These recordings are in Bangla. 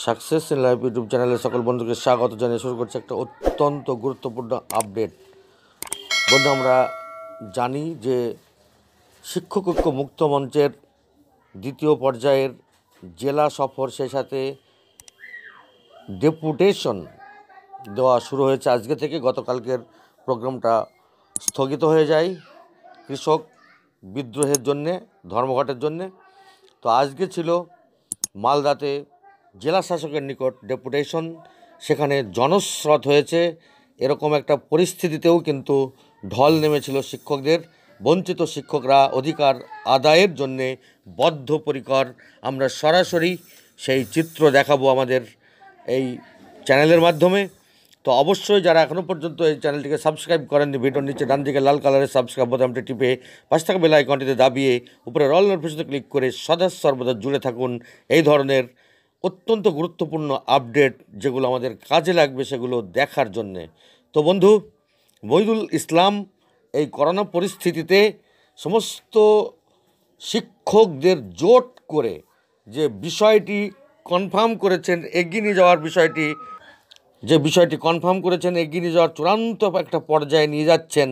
সাকসেস ইন লাইফ ইউটিউব চ্যানেলের সকল বন্ধুকে স্বাগত জানিয়ে শুরু করছে একটা অত্যন্ত গুরুত্বপূর্ণ আপডেট। বন্ধু, আমরা জানি যে শিক্ষক ঐক্য মুক্ত মঞ্চের দ্বিতীয় পর্যায়ের জেলা সফর, সেই সাথে ডেপুটেশন দেওয়া শুরু হয়েছে আজকে থেকে। গতকালকের প্রোগ্রামটা স্থগিত হয়ে যায় কৃষক বিদ্রোহের জন্যে, ধর্মঘটের জন্যে। তো আজকে ছিল মালদাতে জেলা শাসকের নিকট ডেপুটেশন, সেখানে জনস্রোত হয়েছে। এরকম একটা পরিস্থিতিতেও কিন্তু ঢল নেমেছিল শিক্ষকদের। বঞ্চিত শিক্ষকরা অধিকার আদায়ের জন্যে বদ্ধপরিকর। আমরা সরাসরি সেই চিত্র দেখাবো আমাদের এই চ্যানেলের মাধ্যমে। তো অবশ্যই যারা এখনও পর্যন্ত এই চ্যানেলটিকে সাবস্ক্রাইব করেননি, ভিডিওর নিচে ডান দিকে লাল কালারের সাবস্ক্রাইব বোতামটি টিপে পাশে থাকা বেল আইকনটিতে দাবিয়ে উপরে অল নোটিফিকেশনে ক্লিক করে সদা সর্বদা জুড়ে থাকুন এই ধরনের অত্যন্ত গুরুত্বপূর্ণ আপডেট, যেগুলো আমাদের কাজে লাগবে সেগুলো দেখার জন্যে। তো বন্ধু, মহিদুল ইসলাম এই করোনা পরিস্থিতিতে সমস্ত শিক্ষকদের জোট করে যে বিষয়টি কনফার্ম করেছেন, এগিয়ে নিয়ে যাওয়ার বিষয়টি কনফার্ম করেছেন, এগিয়ে নিয়ে যাওয়ার চূড়ান্ত একটা পর্যায়ে নিয়ে যাচ্ছেন।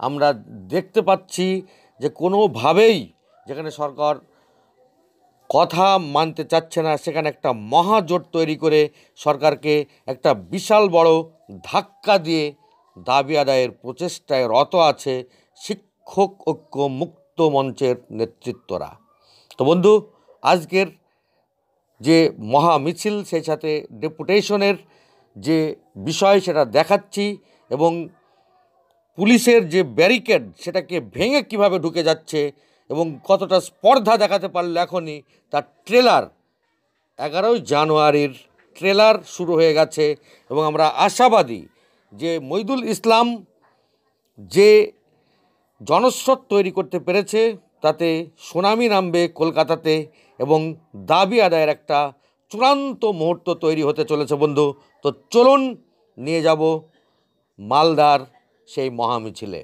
আমরা দেখতে পাচ্ছি যে কোনোভাবেই যেখানে সরকার কথা মানতে চাচ্ছে না, সেখানে একটা মহাজোট তৈরি করে সরকারকে একটা বিশাল বড় ধাক্কা দিয়ে দাবি আদায়ের প্রচেষ্টায় রত আছে শিক্ষক ঐক্য মুক্ত মঞ্চের নেতৃত্বরা। তো বন্ধু, আজকের যে মহা মিছিল, সেই সাথে ডেপুটেশনের যে বিষয় সেটা দেখাচ্ছি, এবং পুলিশের যে ব্যারিকেড সেটাকে ভেঙে কিভাবে ঢুকে যাচ্ছে এবং কতটা স্পর্ধা দেখাতে পারলো এখনই, তার ট্রেলার 11ই জানুয়ারির ট্রেলার শুরু হয়ে গেছে। এবং আমরা আশাবাদী যে মহিদুল ইসলাম যে জনস্রোত তৈরি করতে পেরেছে, তাতে সুনামি নামবে কলকাতাতে এবং দাবি আদায়ের একটা চূড়ান্ত মুহূর্ত তৈরি হতে চলেছে বন্ধু। তো চলুন নিয়ে যাব মালদার সেই মহামিছিলে।